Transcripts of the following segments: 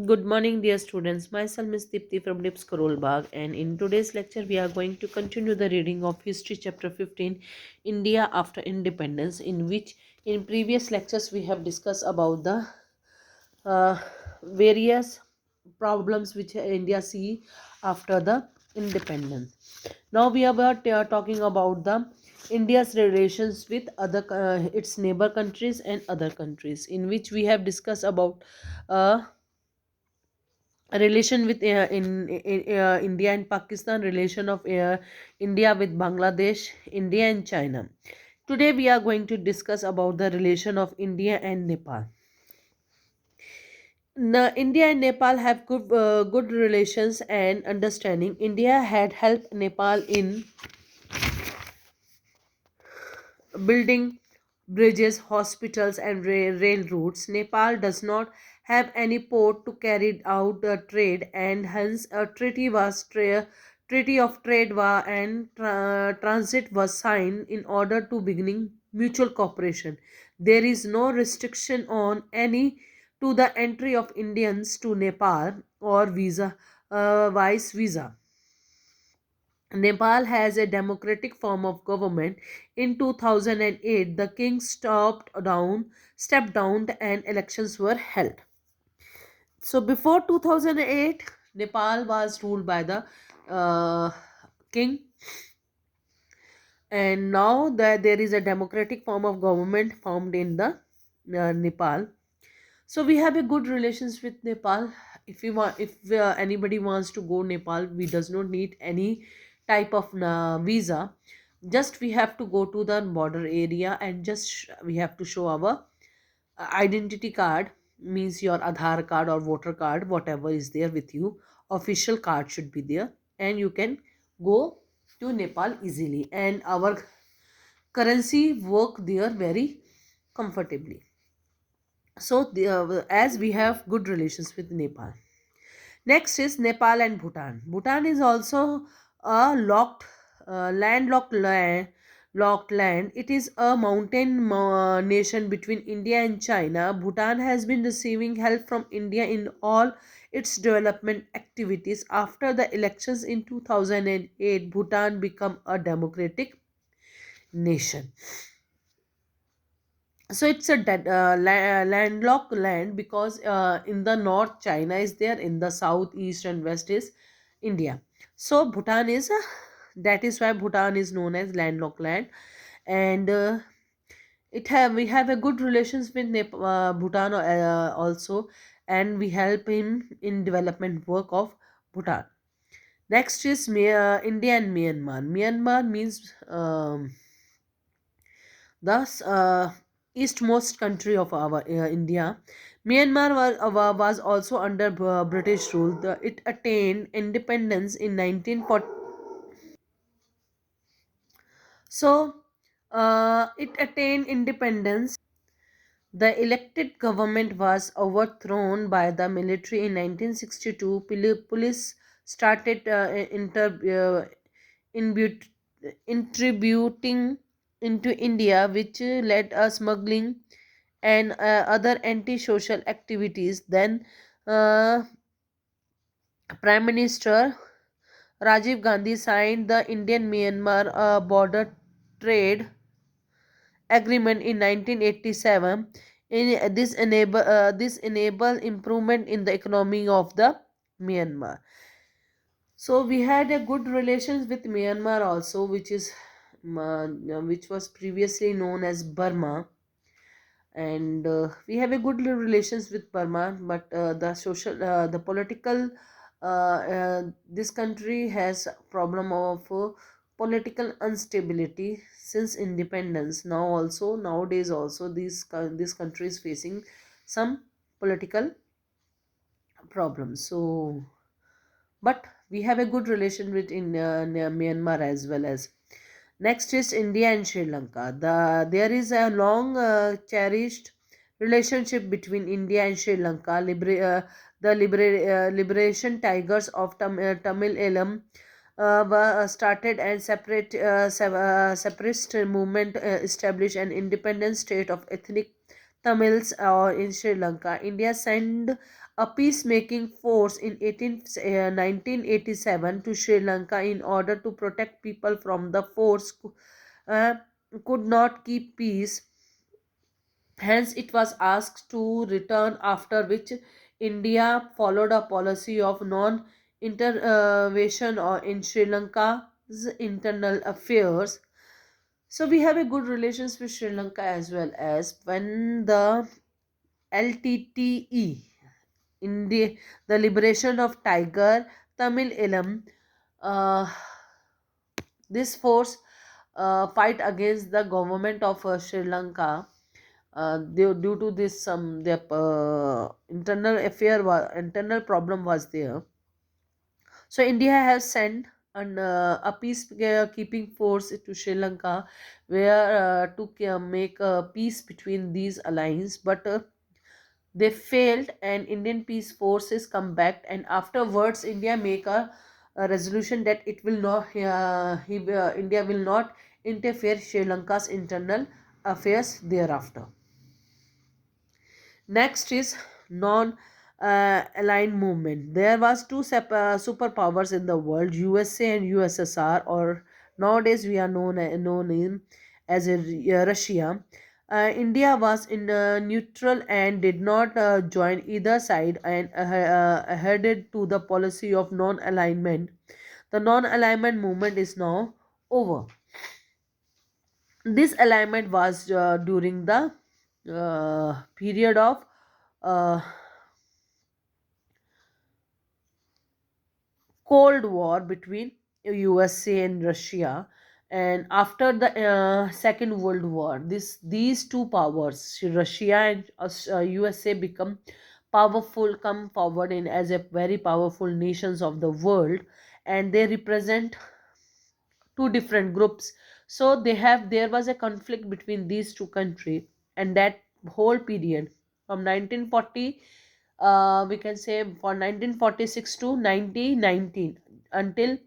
Good morning, dear students. Myself is Dipti from Dips Karol Bagh, and in today's lecture, we are going to continue the reading of History Chapter 15, India After Independence, in which in previous lectures we have discussed about the uh, various problems which India see after the independence. Now we are talking about the India's relations with other its neighbor countries and other countries, in which we have discussed about uh, relation with India and Pakistan, relation of India with Bangladesh, India and China. Today we are going to discuss about the relation of India and Nepal. Now, India and Nepal have good relations and understanding. India had helped Nepal in building bridges, hospitals, and rail routes. Nepal does not have any port to carry out trade, and hence a treaty of trade and transit was signed in order to beginning mutual cooperation. There is no restriction on any to the entry of Indians to Nepal or vice visa. Nepal has a democratic form of government. In 2008, the king stepped down, and elections were held. So before 2008, Nepal was ruled by the uh, king, and now that there is a democratic form of government formed in the Nepal. So we have a good relations with Nepal. If anybody wants to go Nepal, we does not need any type of visa. Just we have to go to the border area and just we have to show our identity card, means your Aadhaar card or voter card, whatever is there with you. Official card should be there, and you can go to Nepal easily. And our currency work there very comfortably. So as we have good relations with Nepal. Next is Nepal and Bhutan. Bhutan is also a locked land. It is a mountain nation between India and China. Bhutan has been receiving help from India in all its development activities. After the elections in 2008, Bhutan became a democratic nation. So it's a landlocked land, because in the north China is there, in the south, east and west is India. So Bhutan is that is why Bhutan is known as landlocked land. And it have we have a good relations with Bhutan also, and we help him in development work of Bhutan. Next is India and Myanmar. Myanmar means thus eastmost country of our India. Myanmar was also under British rule. It attained independence in 1940. So it attained independence. The elected government was overthrown by the military in 1962. Police started inbut- intributing into India, which led a smuggling and other anti-social activities. Then uh, Prime Minister Rajiv Gandhi signed the Indian Myanmar border trade agreement in 1987. This enable improvement in the economy of the Myanmar. So we had a good relations with Myanmar also, which was previously known as Burma. And we have a good relations with Burma, but the political this country has problem of political instability since independence. Now also nowadays also this country is facing some political problems. So but we have a good relation with in Myanmar as well as. Next is India and Sri Lanka. There is a long cherished relationship between India and Sri Lanka. Liberation Tigers of Tamil Elam were started, and separatist movement established an independent state of ethnic Tamils in Sri Lanka. India sent a peacemaking force in 1987 to Sri Lanka in order to protect people from the force uh, could not keep peace. Hence, it was asked to return, after which India followed a policy of non intervention in Sri Lanka's internal affairs. So, we have a good relations with Sri Lanka as well. As when the LTTE, India, the liberation of Tiger Tamil Elam, uh, this force fight against the government of Sri Lanka. Due to this, some their internal problem was there. So India has sent a peacekeeping force to Sri Lanka, where to make peace between these alliance, but they failed, and Indian peace forces come back, and afterwards India make a resolution that it will not India will not interfere Sri Lanka's internal affairs thereafter. Next is non aligned movement. There was two superpowers in the world, USA and USSR, or nowadays we are known in as Russia. India was in neutral and did not join either side, and headed to the policy of non-alignment. The non-alignment movement is now over. This alignment was during the period of uh, Cold War between USA and Russia, and after the Second World War, these two powers, Russia and USA, become powerful, come forward in as a very powerful nations of the world, and they represent two different groups. So there was a conflict between these two countries, and that whole period from 1940, we can say for 1946 to 1919, until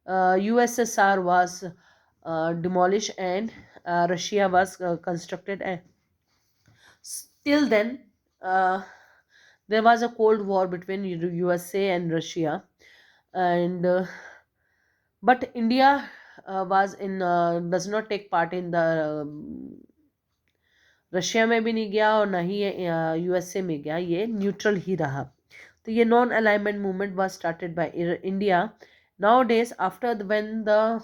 USSR was demolished, and Russia was constructed, and still then uh, there was a cold war between USA and Russia, and but India was in does not take part in the Russia में भी नहीं गया और ना ही USA में गया, ये neutral ही रहा. तो ये non alignment movement was started by India. Nowadays, after when the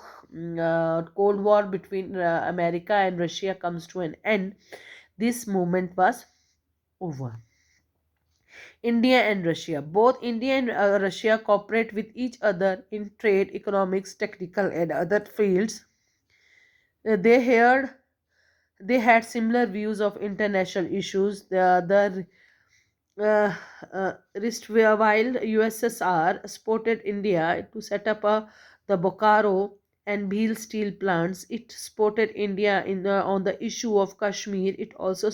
Cold War between America and Russia comes to an end, this movement was over. India and Russia. Both India and Russia cooperate with each other in trade, economics, technical, and other fields. They heard they had similar views of international issues. While USSR supported India to set up the Bokaro and Bhil steel plants, it supported India on the issue of Kashmir. It also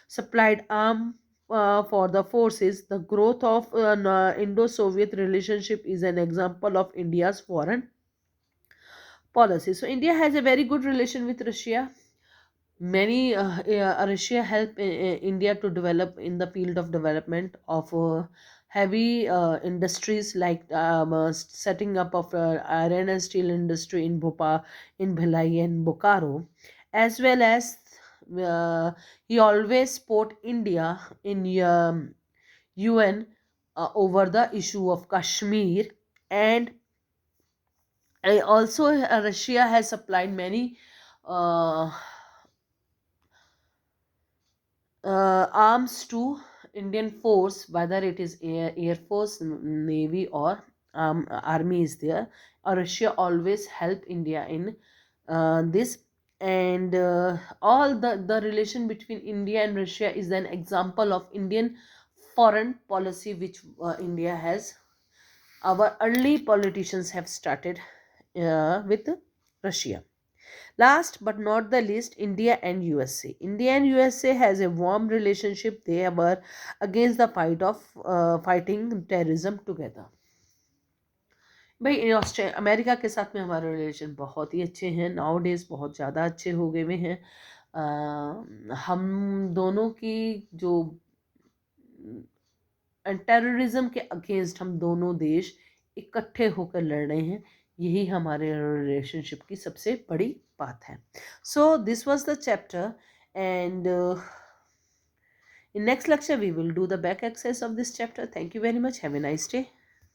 supplied arms for the forces. The growth of Indo-Soviet relationship is an example of India's foreign policy. So India has a very good relation with Russia. Many Russia helped India to develop in the field of development of heavy industries, like setting up of iron and steel industry in Bhopal, in Bhilai and Bokaro, as well as uh, he always support India in UN over the issue of Kashmir. And also Russia has supplied many uh, arms to Indian force, whether it is air force, navy, or army is there. Russia always help India in this, and all the relation between India and Russia is an example of Indian foreign policy, which India has. Our early politicians have started with Russia. Last but not the least, India and USA. India and USA has a warm relationship. They were against the fighting terrorism together. भाई Australia America के साथ में हमारे relation बहुत ही अच्छे हैं. Now days बहुत ज़्यादा अच्छे हो गए हुए हैं. हम दोनों की जो एंड टेररिज्म के अगेंस्ट हम दोनों देश इकट्ठे होकर लड़ रहे हैं, यही हमारे रिलेशनशिप की सबसे बड़ी बात है. So this was the chapter, and in next lecture we will do the back exercise of this chapter. Thank you very much. Have a nice day.